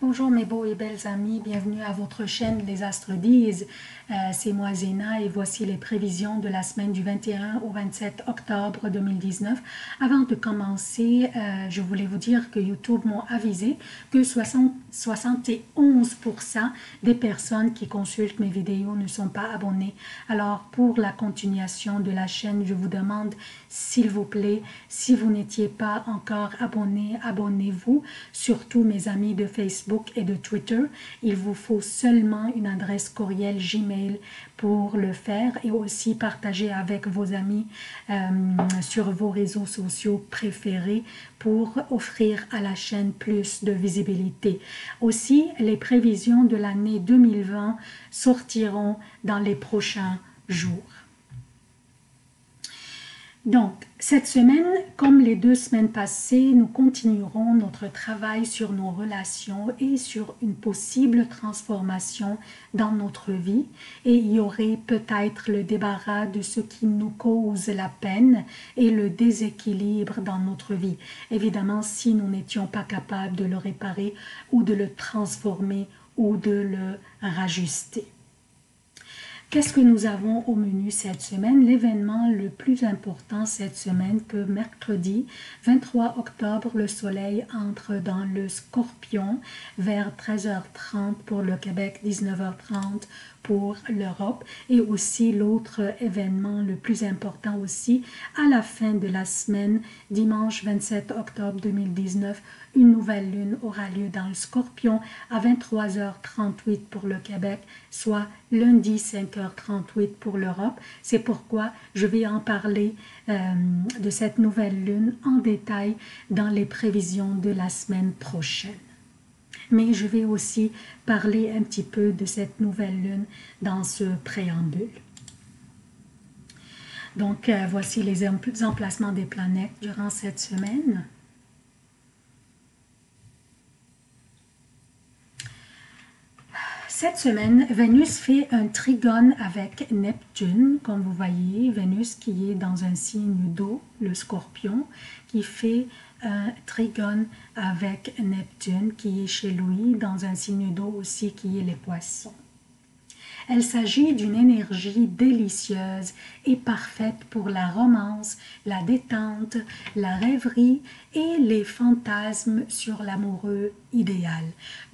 Bonjour mes beaux et belles amis, bienvenue à votre chaîne Les Astres disent. C'est moi Zéna et voici les prévisions de la semaine du 21 au 27 octobre 2019. Avant de commencer, je voulais vous dire que YouTube m'a avisé que 71% des personnes qui consultent mes vidéos ne sont pas abonnées. Alors pour la continuation de la chaîne, je vous demande s'il vous plaît, si vous n'étiez pas encore abonné, abonnez-vous, surtout mes amis de Facebook et de Twitter. Il vous faut seulement une adresse courriel Gmail pour le faire et aussi partager avec vos amis sur vos réseaux sociaux préférés pour offrir à la chaîne plus de visibilité. Aussi, les prévisions de l'année 2020 sortiront dans les prochains jours. Donc, cette semaine, comme les 2 semaines passées, nous continuerons notre travail sur nos relations et sur une possible transformation dans notre vie. Et il y aurait peut-être le débarras de ce qui nous cause la peine et le déséquilibre dans notre vie. Évidemment, si nous n'étions pas capables de le réparer ou de le transformer ou de le rajuster. Qu'est-ce que nous avons au menu cette semaine? L'événement le plus important cette semaine, que mercredi 23 octobre, le soleil entre dans le Scorpion vers 13h30 pour le Québec, 19h30 pour l'Europe. Et aussi l'autre événement le plus important aussi, à la fin de la semaine, dimanche 27 octobre 2019, une nouvelle lune aura lieu dans le Scorpion à 23h38 pour le Québec, soit lundi 5h38 pour l'Europe. C'est pourquoi je vais en parler de cette nouvelle lune en détail dans les prévisions de la semaine prochaine. Mais je vais aussi parler un petit peu de cette nouvelle lune dans ce préambule. Donc, voici les emplacements des planètes durant cette semaine. Cette semaine, Vénus fait un trigone avec Neptune, comme vous voyez, Vénus qui est dans un signe d'eau, le Scorpion, qui fait un trigone avec Neptune qui est chez lui dans un signe d'eau aussi qui est les Poissons. Il s'agit d'une énergie délicieuse et parfaite pour la romance, la détente, la rêverie et les fantasmes sur l'amoureux idéal.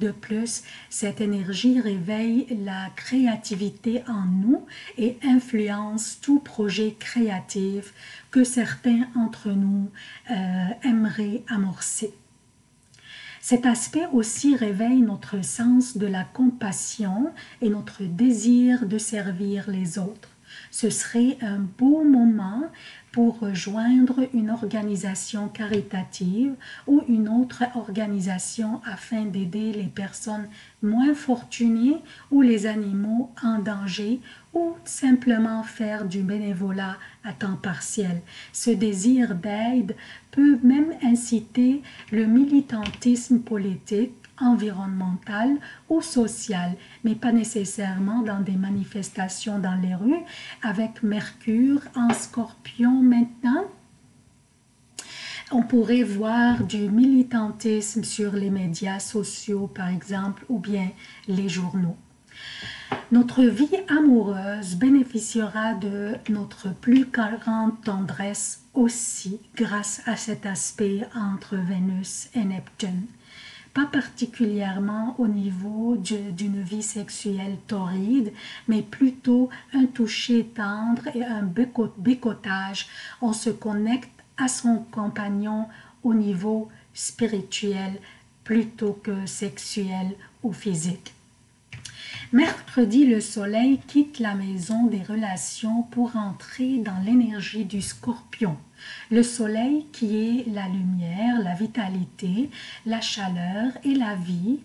De plus, cette énergie réveille la créativité en nous et influence tout projet créatif que certains d'entre nous aimeraient amorcer. Cet aspect aussi réveille notre sens de la compassion et notre désir de servir les autres. Ce serait un beau moment pour rejoindre une organisation caritative ou une autre organisation afin d'aider les personnes moins fortunées ou les animaux en danger ou simplement faire du bénévolat à temps partiel. Ce désir d'aide peut même inciter le militantisme politique, environnemental ou social, mais pas nécessairement dans des manifestations dans les rues. Avec Mercure en Scorpion maintenant, on pourrait voir du militantisme sur les médias sociaux par exemple ou bien les journaux. Notre vie amoureuse bénéficiera de notre plus grande tendresse aussi grâce à cet aspect entre Vénus et Neptune. Pas particulièrement au niveau d'une vie sexuelle torride, mais plutôt un toucher tendre et un bécotage. On se connecte à son compagnon au niveau spirituel plutôt que sexuel ou physique. Mercredi, le soleil quitte la maison des relations pour entrer dans l'énergie du Scorpion. Le soleil qui est la lumière, la vitalité, la chaleur et la vie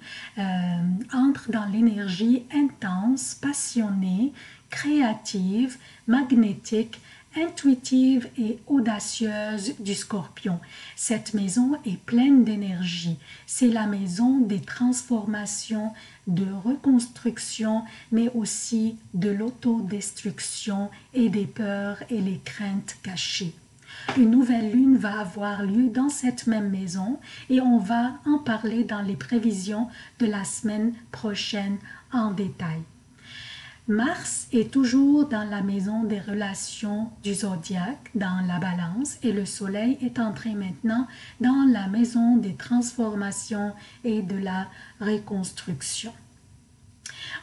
entre dans l'énergie intense, passionnée, créative, magnétique, intuitive et audacieuse du Scorpion. Cette maison est pleine d'énergie. C'est la maison des transformations, de reconstruction, mais aussi de l'autodestruction et des peurs et les craintes cachées. Une nouvelle lune va avoir lieu dans cette même maison et on va en parler dans les prévisions de la semaine prochaine en détail. Mars est toujours dans la maison des relations du zodiaque, dans la balance, et le soleil est entré maintenant dans la maison des transformations et de la reconstruction.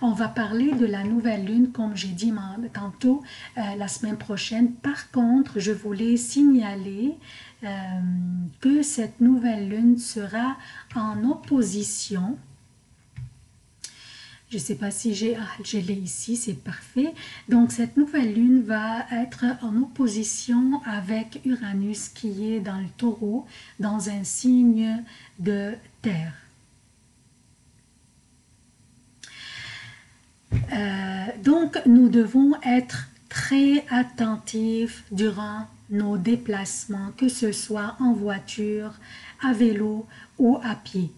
On va parler de la nouvelle lune, comme j'ai dit tantôt, la semaine prochaine. Par contre, je voulais signaler que cette nouvelle lune sera en opposition. Je ne sais pas si je l'ai ici, c'est parfait. Donc, cette nouvelle lune va être en opposition avec Uranus qui est dans le taureau, dans un signe de terre. Donc, nous devons être très attentifs durant nos déplacements, que ce soit en voiture, à vélo ou à pied.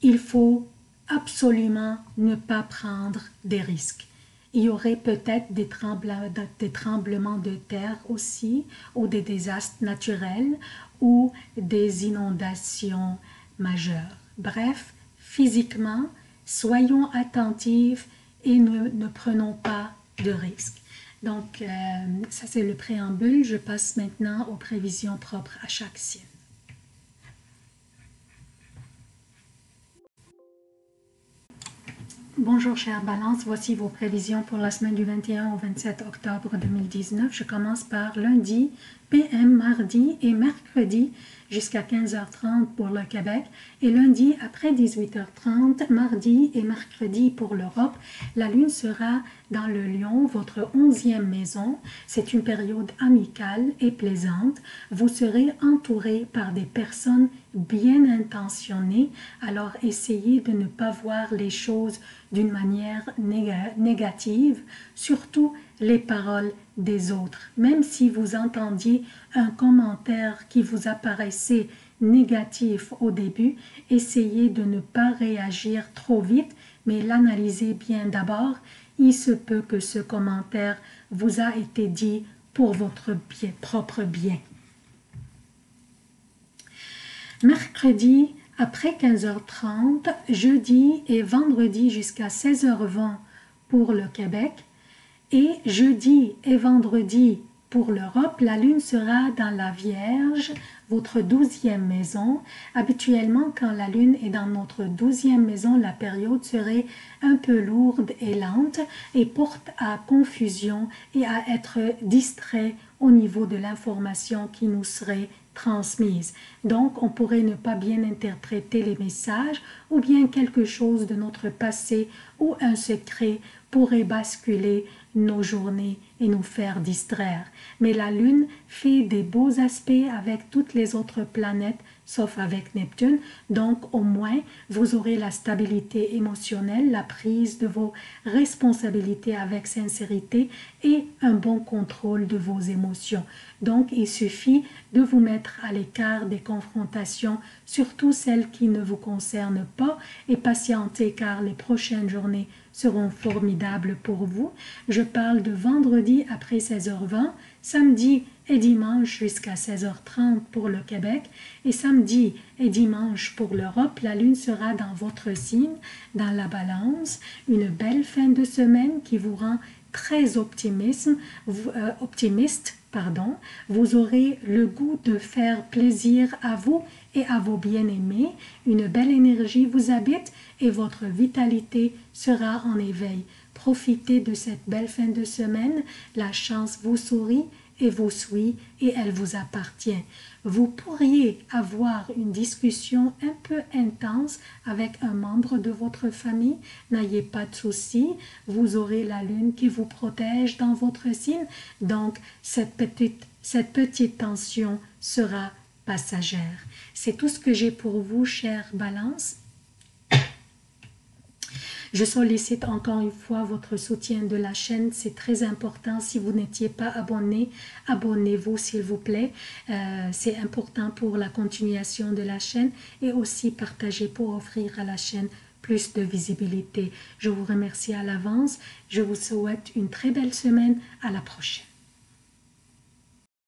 Il faut absolument ne pas prendre des risques. Il y aurait peut-être des tremblements de terre aussi, ou des désastres naturels, ou des inondations majeures. Bref, physiquement, soyons attentifs et ne prenons pas de risques. Donc, ça c'est le préambule. Je passe maintenant aux prévisions propres à chaque signe. Bonjour chère Balance, voici vos prévisions pour la semaine du 21 au 27 octobre 2019. Je commence par lundi, PM, mardi et mercredi jusqu'à 15h30 pour le Québec et lundi après 18h30, mardi et mercredi pour l'Europe. La lune sera dans le Lion, votre 11e maison. C'est une période amicale et plaisante. Vous serez entouré par des personnes bien intentionnées, alors essayez de ne pas voir les choses d'une manière négative, surtout les paroles des autres. Même si vous entendiez un commentaire qui vous apparaissait négatif au début, essayez de ne pas réagir trop vite, mais l'analyser bien d'abord. Il se peut que ce commentaire vous a été dit pour votre propre bien. Mercredi, après 15h30, jeudi et vendredi jusqu'à 16h20 pour le Québec et jeudi et vendredi pour l'Europe, la lune sera dans la Vierge, votre 12e maison. Habituellement, quand la lune est dans notre 12e maison, la période serait un peu lourde et lente et porte à confusion et à être distrait au niveau de l'information qui nous serait transmise. Donc, on pourrait ne pas bien interpréter les messages ou bien quelque chose de notre passé ou un secret pourrait basculer nos journées et nous faire distraire. Mais la Lune fait des beaux aspects avec toutes les autres planètes, sauf avec Neptune. Donc, au moins, vous aurez la stabilité émotionnelle, la prise de vos responsabilités avec sincérité et un bon contrôle de vos émotions. Donc, il suffit de vous mettre à l'écart des confrontations, surtout celles qui ne vous concernent pas, et patienter car les prochaines journées seront formidables pour vous. Je parle de vendredi après 16h20, samedi et dimanche jusqu'à 16h30 pour le Québec et samedi et dimanche pour l'Europe. La lune sera dans votre signe, dans la balance, une belle fin de semaine qui vous rend très optimiste. Vous aurez le goût de faire plaisir à vous et à vos bien-aimés. Une belle énergie vous habite et votre vitalité sera en éveil. Profitez de cette belle fin de semaine. La chance vous sourit et vous suit et elle vous appartient. Vous pourriez avoir une discussion un peu intense avec un membre de votre famille. N'ayez pas de soucis, vous aurez la lune qui vous protège dans votre signe. Donc, cette petite tension sera passagère. C'est tout ce que j'ai pour vous, chère Balance. Je sollicite encore une fois votre soutien de la chaîne, c'est très important. Si vous n'étiez pas abonné, abonnez-vous s'il vous plaît. C'est important pour la continuation de la chaîne et aussi partagez pour offrir à la chaîne plus de visibilité. Je vous remercie à l'avance. Je vous souhaite une très belle semaine. À la prochaine.